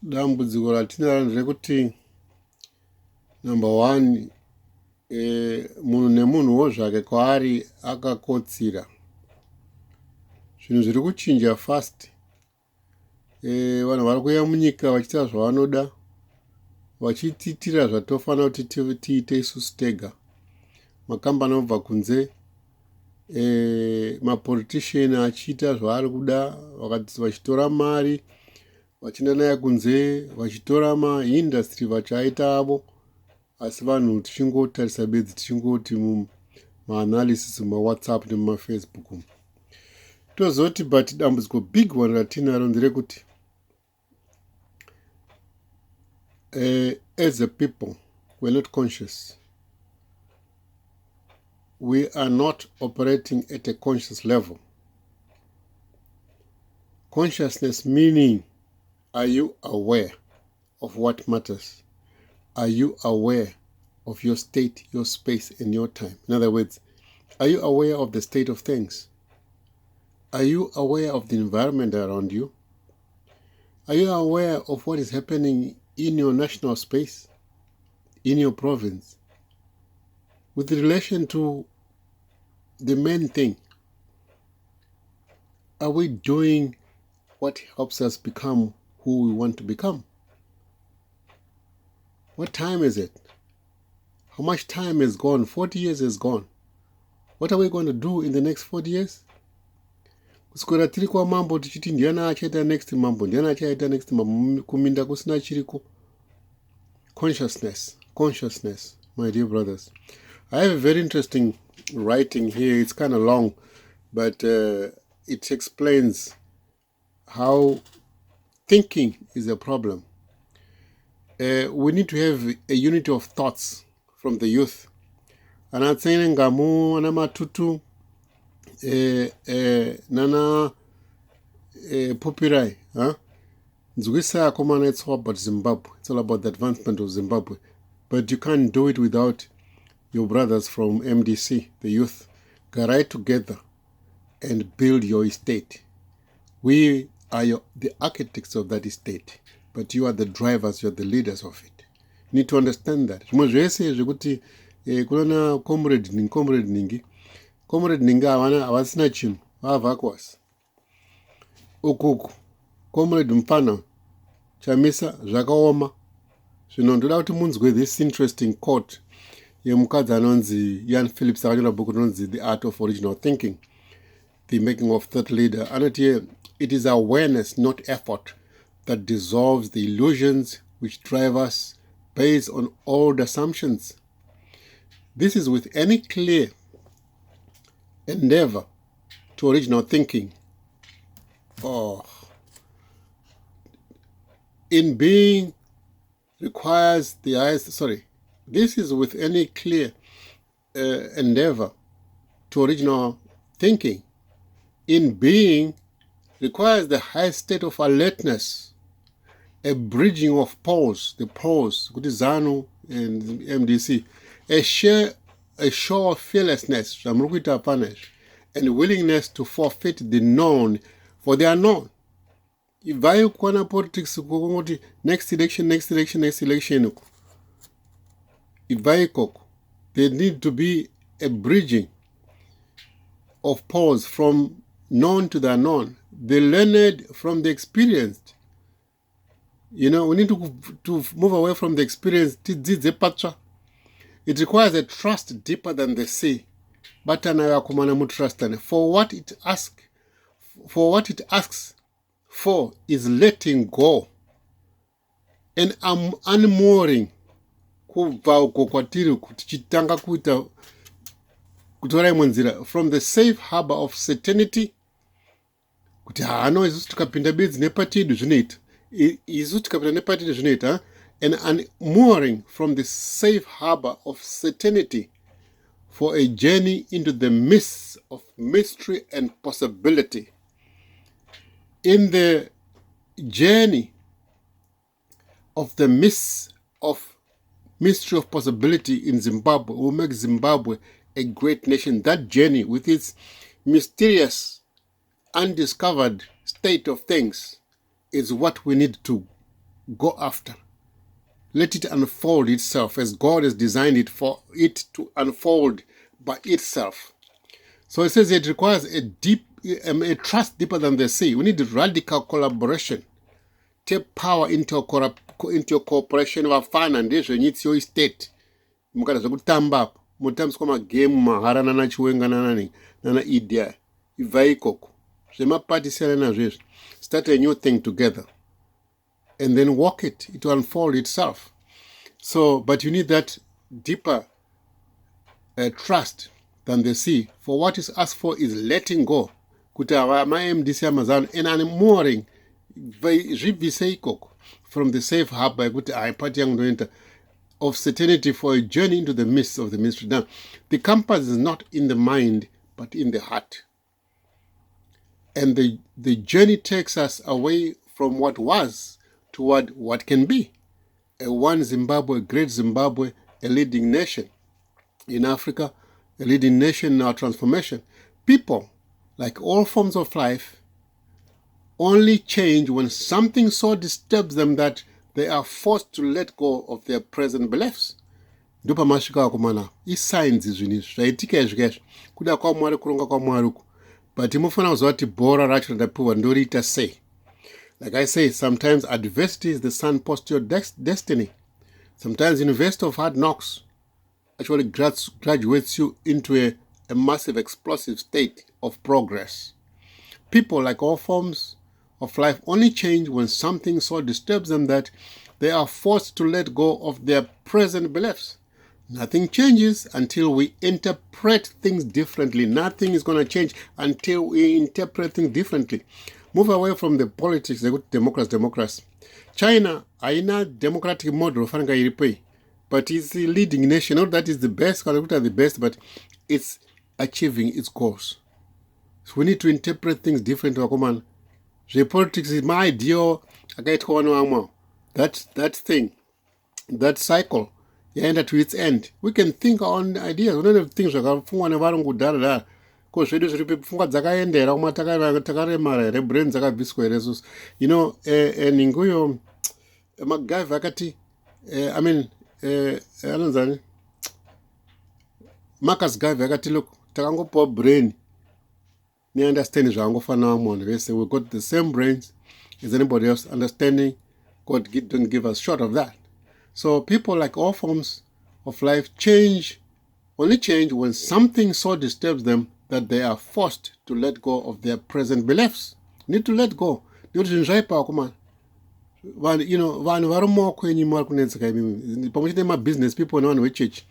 Dambudziko ratinaro nderekuti number one, munhu nemunhuwo zvake kwaari akakotsira. Zvinhu zviri kuchinja fast. Vanhu vari kuuya munyika vachiita zvavanoda, vachitiitira zvatofanira kuti tiite isusu tega. Makambani anobva kunze, mapolitician achiita zvaari kuda, vachitora mari, vachienda nayo kunze, vachitora maindastry vachiaita avo. Asi vanhu tichingotarisa bedzi, tichingoti maanalysis mumawhatsapp nemumafacebook. Tozoti but dambudziko big one ratinaro nderekuti as a people, we're not conscious. We are not operating at a conscious level. Consciousness meaning, are you aware of what matters? Are you aware of your state, your space, and your time? In other words, are you aware of the state of things? Are you aware of the environment around you? Are you aware of what is happening in your national space, in your province? With relation to the main thing, are we doing what helps us become who we want to become? What time is it? How much time is gone? 40 years is gone. What are we going to do in the next 40 years? Kuswera tiri kwa mambo tichiti ndiana achaita next mambo, ndiana achaita next mambo, kuminda kusina chiriko. Consciousness, my dear brothers. I have a very interesting writing here. It's kind of long, but it explains how thinking is a problem. We need to have a unity of thoughts from the youth. Anatsene ngamu, anamatutu, nana Popirai, Nzugisa Komana, it's all about Zimbabwe. It's all about the advancement of Zimbabwe. But you can't do it without your brothers from MDC, the youth. Get right together and build your estate. We are the architects of that estate, but you are the drivers, you are the leaders of it. You need to understand that. Comrade ningi havasina chinhu vavhakwas ukuku comrade mfana chamisa zvakaoma. Zvino ndoda kuti munzwe this interesting quote yemukadzi anonzi Ian Phillips akanyora bhuku rinonzi The Art of Original Thinking, The Making of Thought Leader. Anoti, it is awareness, not effort, that dissolves the illusions which drive us based on old assumptions. This is with any clear endeavor to original thinking. In being requires the highest, this is with any clear endeavor to original thinking. In being requires the highest state of alertness, a bridging of poles, the poles, ZANU and MDC, a show of fearlessness, and willingness to forfeit the known for the unknown. If I want politics, next election, if there need to be a bridging of poles from known to the unknown, the learned from the experienced. We need to move away from the experienced. It requires a trust deeper than the sea. But for what it asks for is letting go and unmooring from the safe harbor of certainty. And unmooring from the safe harbor of certainty for a journey into the midst of mystery and possibility. In the journey of the midst of mystery of possibility in Zimbabwe, will make Zimbabwe a great nation. That journey with its mysterious, undiscovered state of things is what we need to go after. Let it unfold itself as God has designed it for it to unfold by itself. So it says it requires a trust deeper than the sea. We need radical collaboration. Take power into cooperation vafana ndezvenyitsi state. Mukada zvekutamba mutambiswa magame mahara nana chiwenga nana idea. Ibva ikoko. Zvemapatisana nazvezvo. Start a new thing together. And then walk it. It will unfold itself. So, but you need that deeper trust than the sea. For what is asked for is letting go. Kuti my MDC Amazon and I'm mooring from the safe harbor of certainty for a journey into the midst of the mystery. Now, the compass is not in the mind, but in the heart. And the journey takes us away from what was toward what can be. A one Zimbabwe, a great Zimbabwe, a leading nation in Africa, a leading nation in our transformation. People, like all forms of life, only change when something so disturbs them that they are forced to let go of their present beliefs. Ndopa masvika akomana isigns izvinizvi zvaitika izvikazvo kuda kwaMwari kuronga kwaMwari uku but imofanira kuziva kuti bhora racho radapiwa ndoriita sei. Like I say, sometimes adversity is the signpost to your destiny. Sometimes university of hard knocks actually graduates you into a massive explosive state of progress. People, like all forms of life, only change when something so disturbs them that they are forced to let go of their present beliefs. Nothing changes until we interpret things differently. Nothing is going to change until we interpret things differently. Move away from the politics, they go to democracy. China, haina democratic model, but it's the leading nation. Not that it's the best, the best, but it's achieving its goals. So we need to interpret things differently. The politics is my idea. That thing, that cycle, you end to its end. We can think our own ideas. We don't have things like because zvedu zviri pfungwa dzakaendera kuma takaremara here brain dzakabviswa here isusu. You know, ninguyo magaiva akati anonzani Marcus Garvey akati look takangopawo brain neunderstanding zvaangofanira munhu vese. We got the same brains as anybody else. Understanding God don't give us short of that. So people, like all forms of life, only change when something so disturbs them that they are forced to let go of their present beliefs. Need to let go. You know, vanhu vari mumaokwenyu muri kunetseka imimi pamwe my business people nevanhu vechechi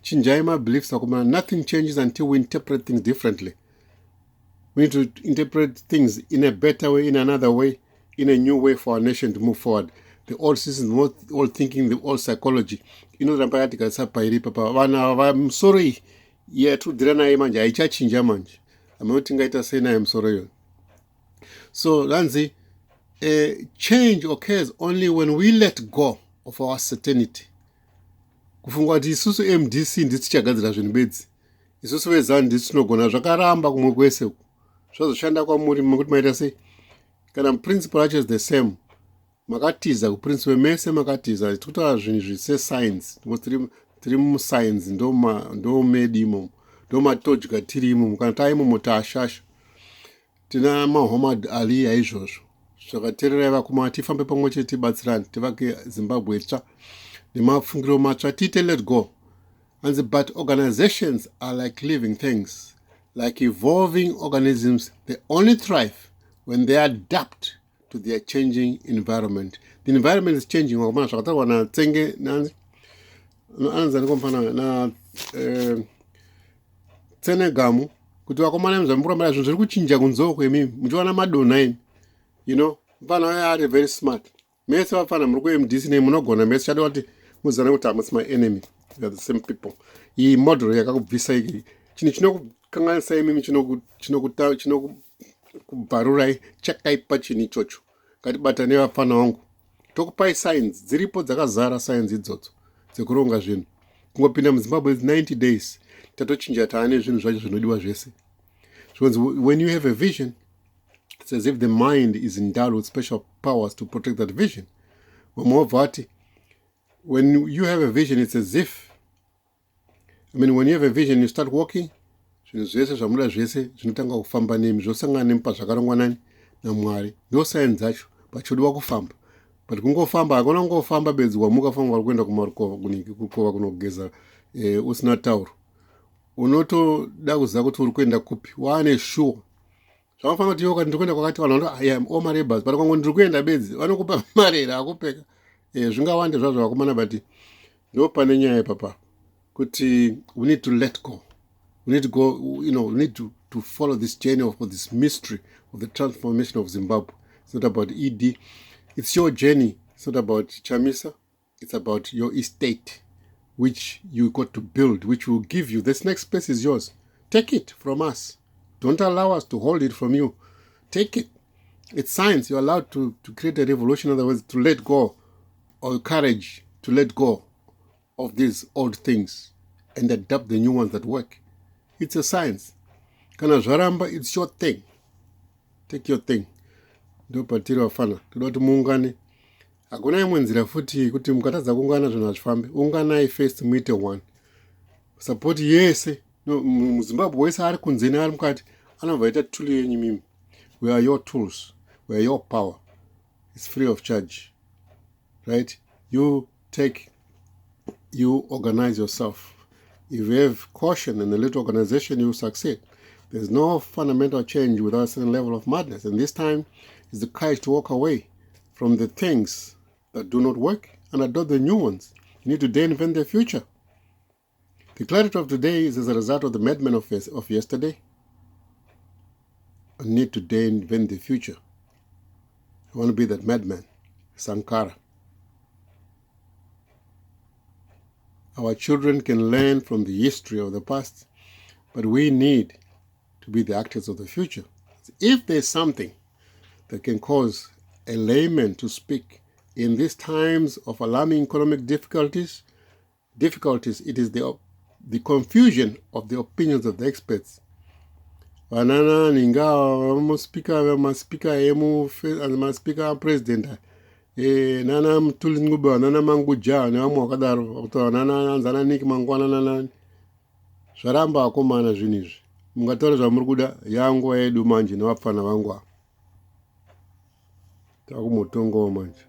chinjai my beliefs akomana. Nothing changes until we interpret things differently. We need to interpret things in a better way, in another way, in a new way for our nation to move forward. The old system, the old thinking, the old psychology. You know, I'm sorry. Yeah, to drena manje aichachinja manje. Amatingaita say na I'm sorry. So Lanzi, change occurs only when we let go of our certainty. Kufungwa kuti isusu MDC nditichagadzira zvinhu bedzi. Isusu vezanu nditinogona zvakaramba kumwe kwese uku. Zvazoshanda kwamuri mukuti maita sei? Kana principle yacho is the same. Makatiza kuprinciple mese makatiza. Tikutaura zvinhu zvise science. Tiri muscience ndo medi imomo. Ndo matodya tiri imomo. Kana taimomo taashasha. Tina Muhammad Ali aizvozvo. Zvakateerera vakuma tifambe pamwe chete tibatsirane tivake Zimbabwe itsva nemafungiro matsva tiite let go. But organizations are like living things, like evolving organisms. They only thrive when they adapt to their changing environment. The environment is changing. Zvakatarwa naTsenge anzani kompana na Tsenegamu kuti vakomana muzvamburambara zvinhu zviri kuchinja kunzoko kwemimi muchiwana madonha imi. You know, vana are very smart. Mese vafana muri kuMDC munogona mese chado kuti muzana kuti hamusi my enemy. We are the same people. Iyi model yakakubvisa iki. Chinhu chinokukanganisa imimi chinokubvarurai chakaipa chinhu ichocho. Ngatibata nevafana vangu. Tokupai signs dziripo dzakazara signs idzodzo dzekuronga zvinhu. Kungopinda muZimbabwe 90 days. Tatochinja taane zvinhu zvacho zvinodiwa zvese. So when you have a vision, it's as if the mind is endowed with special powers to protect that vision. when you have a vision, it's as if, when you have a vision, you start walking, zvinhu zvese zvamuda zvese zvinotanga kufamba nemi, zvosangana nemi pazvakarongwa nani naMwari. Ndo sign dzacho, pachodiwa kufamba. But kungofamba, hakuna kungofamba bedzi wamuka famba kuenda kumarukova kukova kunogeza usina tauro. Unotoda kuziva kuti uri kuenda kupi, waane sure. Zvamafanira kuti iwe ndiri kuenda kwakati vanhu vanoti all my rebels, but kwangu ndiri kuenda bedzi vanokupa mari here hakupeka. Zvingawande zvazvo vakomana, but ndo pane nyaya papa kuti we need to let go. We need to go, we need to follow this journey of this mystery of the transformation of Zimbabwe. It's not about ED. It's your journey. It's not about Chamisa. It's about your estate, which you got to build, which will give you. This next space is yours. Take it from us. Don't allow us to hold it from you. Take it. It's science. You're allowed to create a revolution, in other words, to let go, or courage to let go of these old things and adapt the new ones that work. It's a science. Kana zvaramba, it's your thing. Take your thing. Ndo patiri wafana. Toda kuti muungane. Hakuna imwe nzira futi kuti mukatadza kuungana zvinhu hazvifambi. Unganai first muite one. Support yese. No, muZimbabwe wese ari kunze neari mukati anobva aita tool yenyu mimi. We are your tools. We are your power. It's free of charge. Right? You organize yourself. If you have caution and a little organization, you will succeed. There's no fundamental change without a certain level of madness. And this time is the courage to walk away from the things that do not work and adopt the new ones. You need to then invent the future. The clarity of today is as a result of the madmen of yesterday. I need to then invent the future. I want to be that madman, Sankara. Our children can learn from the history of the past, but we need to be the actors of the future. If there's something that can cause a layman to speak in these times of alarming economic difficulties, it is the confusion of the opinions of the experts. Vanana ninga speaker emu president nana mtuli nguba nana manguja ne amwe wakadaro kuto nana anzana niki mangwana nana zvaramba akomana zvinizvi mungatora zvamuri kuda yangu edu manje nevapfana vangu takumotongo manje.